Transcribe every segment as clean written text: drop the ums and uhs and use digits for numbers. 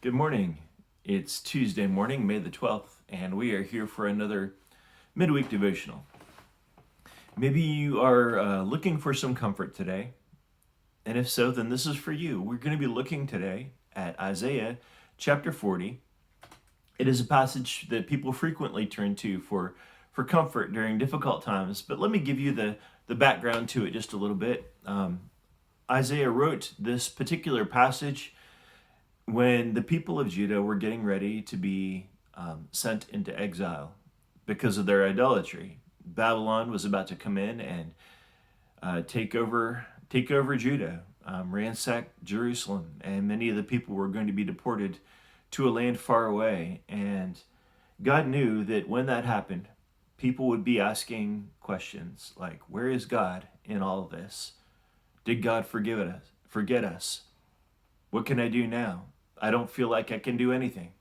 Good morning. It's Tuesday morning, May the 12th, and we are here for another midweek devotional. Maybe you are looking for some comfort today, and if so, then this is for you. We're going to be looking today at Isaiah chapter 40. It is a passage that people frequently turn to for comfort during difficult times, but let me give you the background to it just a little bit. Isaiah wrote this particular passage when the people of Judah were getting ready to be sent into exile because of their idolatry. Babylon was about to come in and take over Judah, ransack Jerusalem, and many of the people were going to be deported to a land far away. And God knew that when that happened, people would be asking questions like, where is God in all of this? Did God forget us? What can I do now? I don't feel like I can do anything.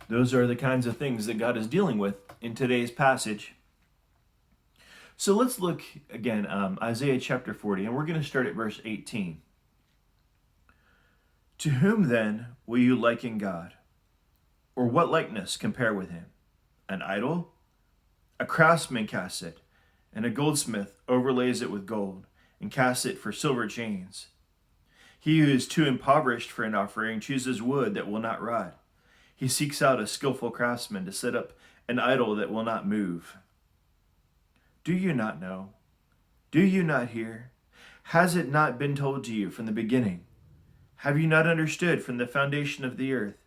Those are the kinds of things that God is dealing with in today's passage. So let's look again, Isaiah chapter 40, and we're going to start at verse 18. To whom then will you liken God? Or what likeness compare with him? An idol? A craftsman casts it, and a goldsmith overlays it with gold, and casts it for silver chains. He who is too impoverished for an offering chooses wood that will not rot. He seeks out a skillful craftsman to set up an idol that will not move. Do you not know? Do you not hear? Has it not been told to you from the beginning? Have you not understood from the foundation of the earth?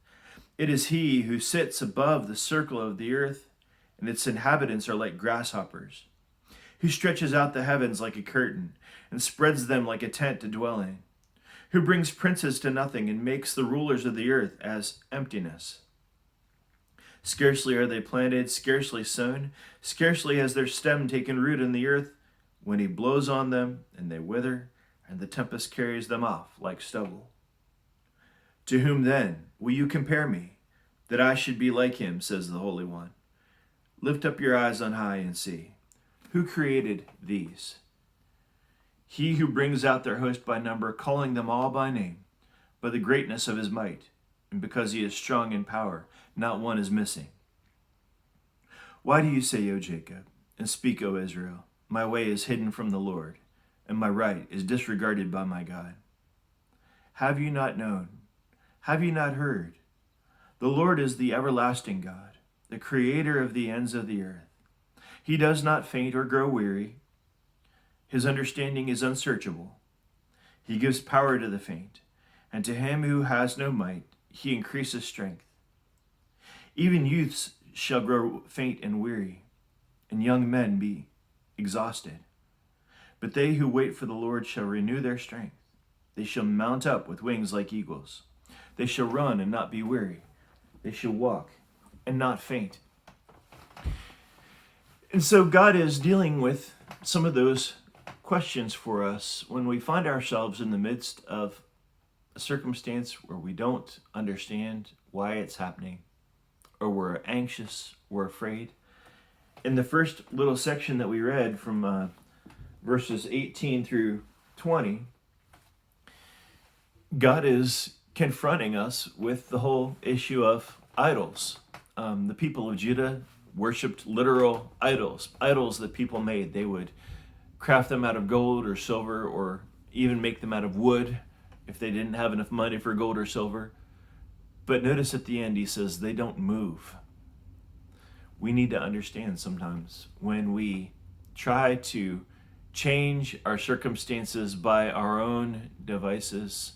It is he who sits above the circle of the earth, and its inhabitants are like grasshoppers. Who stretches out the heavens like a curtain, and spreads them like a tent to dwell in. Who brings princes to nothing and makes the rulers of the earth as emptiness. Scarcely are they planted, scarcely sown, scarcely has their stem taken root in the earth, when he blows on them, and they wither, and the tempest carries them off like stubble. To whom then will you compare me, that I should be like him, says the Holy One? Lift up your eyes on high and see. Who created these? He who brings out their host by number, calling them all by name, by the greatness of his might, and because he is strong in power, not one is missing. Why do you say, O Jacob, and speak, O Israel, my way is hidden from the Lord, and my right is disregarded by my God? Have you not known? Have you not heard? The Lord is the everlasting God, the creator of the ends of the earth. He does not faint or grow weary. His understanding is unsearchable. He gives power to the faint, and to him who has no might, he increases strength. Even youths shall grow faint and weary, and young men be exhausted. But they who wait for the Lord shall renew their strength. They shall mount up with wings like eagles. They shall run and not be weary. They shall walk and not faint. And so God is dealing with some of those questions for us when we find ourselves in the midst of a circumstance where we don't understand why it's happening, or we're anxious, we're afraid. In the first little section that we read from verses 18 through 20, God is confronting us with the whole issue of idols. The people of Judah worshipped literal idols that people made. They would craft them out of gold or silver, or even make them out of wood if they didn't have enough money for gold or silver. But notice at the end he says they don't move. We need to understand sometimes when we try to change our circumstances by our own devices,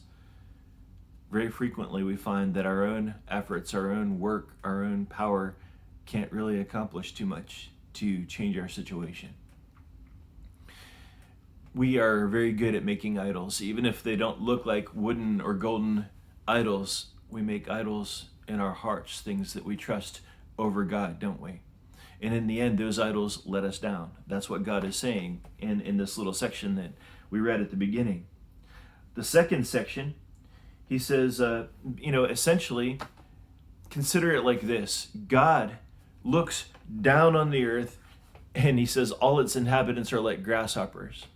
very frequently we find that our own efforts, our own work, our own power can't really accomplish too much to change our situation. We are very good at making idols. Even if they don't look like wooden or golden idols, we make idols in our hearts, things that we trust over God, don't we? And in the end, those idols let us down. That's what God is saying in this little section that we read at the beginning. The second section, he says, essentially, consider it like this. God looks down on the earth and he says all its inhabitants are like grasshoppers.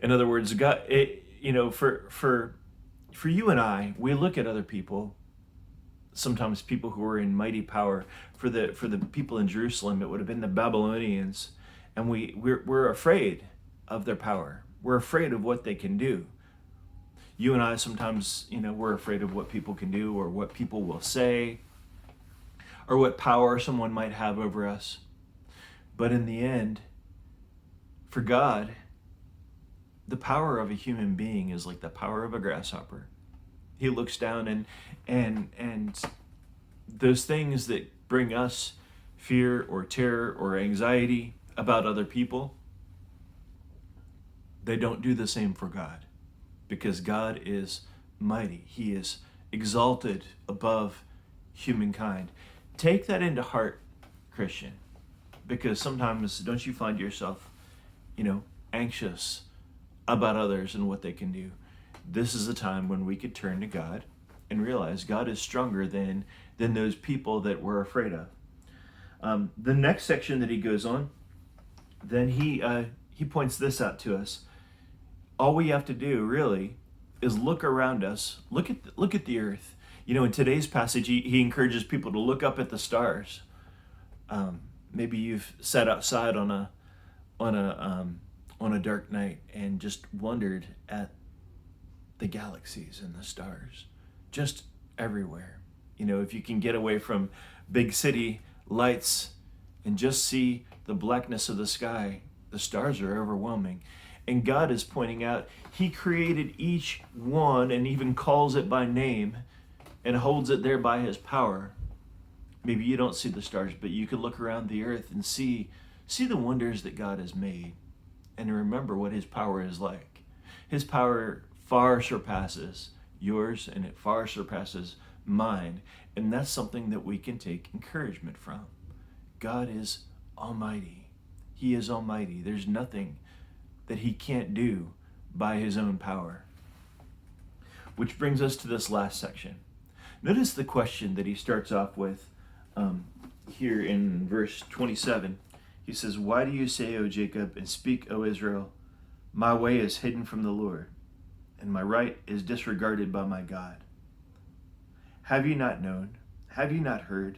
In other words, God, for For you and I, we look at other people, sometimes people who are in mighty power. For the people in Jerusalem, it would have been the Babylonians, and we're afraid of their power. We're afraid of what they can do. You and I sometimes, we're afraid of what people can do, or what people will say, or what power someone might have over us. But in the end, for God, the power of a human being is like the power of a grasshopper. He looks down, and those things that bring us fear or terror or anxiety about other people, they don't do the same for God, because God is mighty. He is exalted above humankind. Take that into heart, Christian, because sometimes don't you find yourself, anxious about others and what they can do? This is a time when we could turn to God and realize God is stronger than those people that we're afraid of. The next section that he goes on, then he points this out to us. All we have to do really is look around us. Look at the earth. In today's passage, he encourages people to look up at the stars. Maybe you've sat outside on a dark night and just wondered at the galaxies and the stars, just everywhere. If you can get away from big city lights and just see the blackness of the sky, the stars are overwhelming. And God is pointing out, he created each one and even calls it by name and holds it there by his power. Maybe you don't see the stars, but you can look around the earth and see the wonders that God has made, and remember what his power is like. His power far surpasses yours, and it far surpasses mine. And that's something that we can take encouragement from. God is almighty. He is almighty. There's nothing that he can't do by his own power. Which brings us to this last section. Notice the question that he starts off with here in verse 27. He says, "Why do you say, O Jacob, and speak, O Israel, my way is hidden from the Lord, and my right is disregarded by my God? Have you not known? Have you not heard?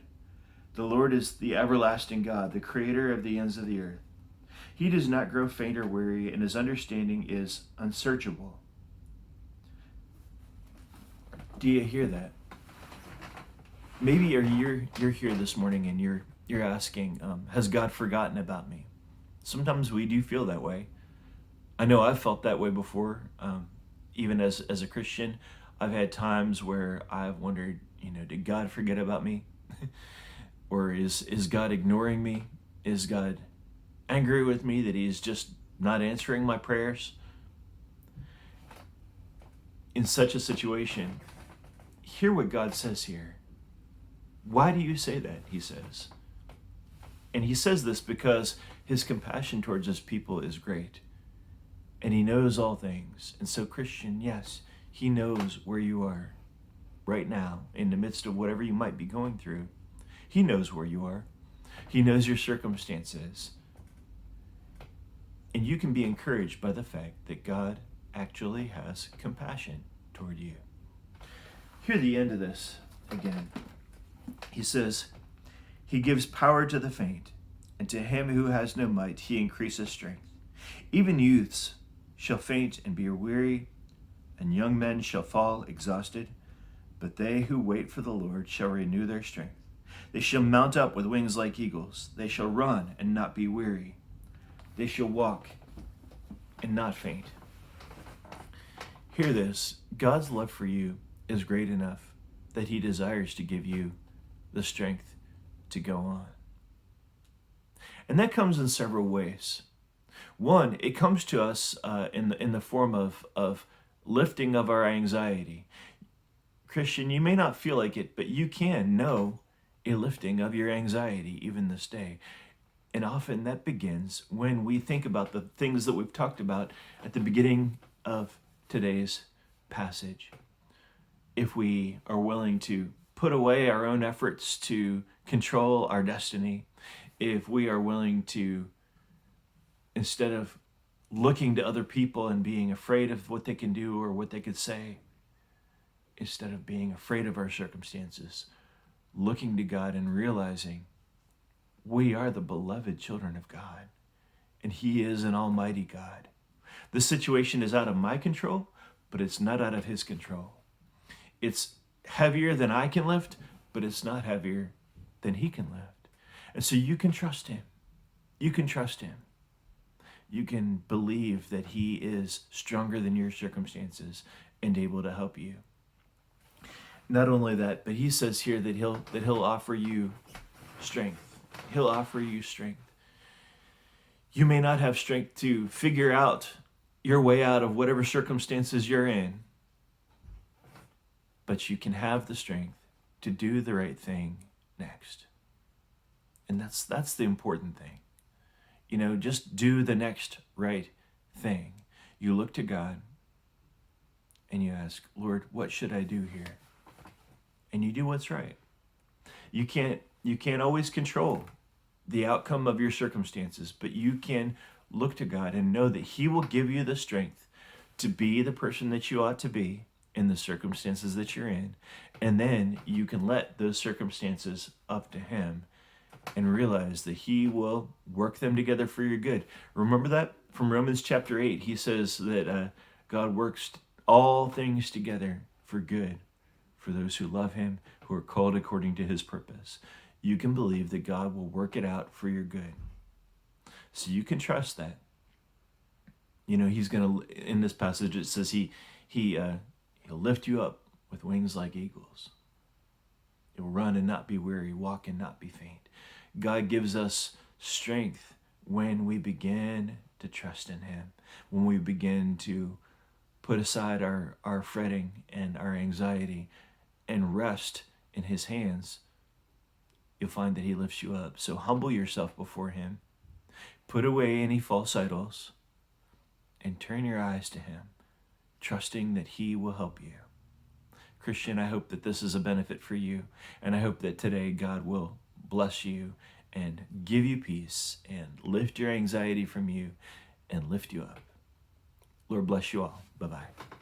The Lord is the everlasting God, the creator of the ends of the earth. He does not grow faint or weary, and his understanding is unsearchable." Do you hear that? Maybe you're here this morning and you're asking, has God forgotten about me? Sometimes we do feel that way. I know I've felt that way before. Even as a Christian, I've had times where I've wondered, did God forget about me? Or is God ignoring me? Is God angry with me that he's just not answering my prayers? In such a situation, hear what God says here. Why do you say that? He says. And he says this because his compassion towards his people is great. And he knows all things. And so, Christian, yes, he knows where you are right now in the midst of whatever you might be going through. He knows where you are. He knows your circumstances. And you can be encouraged by the fact that God actually has compassion toward you. Hear the end of this again. He says, "He gives power to the faint, and to him who has no might he increases strength. Even youths shall faint and be weary, and young men shall fall exhausted. But they who wait for the Lord shall renew their strength. They shall mount up with wings like eagles. They shall run and not be weary. They shall walk and not faint." Hear this. God's love for you is great enough that he desires to give you the strength to go on. And that comes in several ways. One, it comes to us in the form of lifting of our anxiety. Christian, you may not feel like it, but you can know a lifting of your anxiety even this day. And often that begins when we think about the things that we've talked about at the beginning of today's passage. If we are willing to put away our own efforts to control our destiny, if we are willing to, instead of looking to other people and being afraid of what they can do or what they could say, instead of being afraid of our circumstances, looking to God and realizing we are the beloved children of God, and He is an almighty God. The situation is out of my control, but it's not out of His control. It's heavier than I can lift, but it's not heavier than He can lift. And so you can trust Him. You can trust Him. You can believe that He is stronger than your circumstances and able to help you. Not only that, but He says here that He'll offer you strength. He'll offer you strength. You may not have strength to figure out your way out of whatever circumstances you're in, but you can have the strength to do the right thing next. And that's the important thing. Just do the next right thing. You look to God and you ask, Lord, what should I do here? And you do what's right. You can't always control the outcome of your circumstances, but you can look to God and know that He will give you the strength to be the person that you ought to be in the circumstances that you're in. And then you can let those circumstances up to Him and realize that He will work them together for your good. Remember that from Romans chapter 8, he says that God works all things together for good for those who love Him, who are called according to His purpose. You can believe that God will work it out for your good. So you can trust that. He's going to, in this passage, it says He'll lift you up with wings like eagles. You'll run and not be weary, walk and not be faint. God gives us strength when we begin to trust in Him, when we begin to put aside our fretting and our anxiety and rest in His hands. You'll find that He lifts you up. So humble yourself before Him. Put away any false idols and turn your eyes to Him, trusting that He will help you. Christian, I hope that this is a benefit for you, and I hope that today God will bless you and give you peace and lift your anxiety from you and lift you up. Lord bless you all. Bye-bye.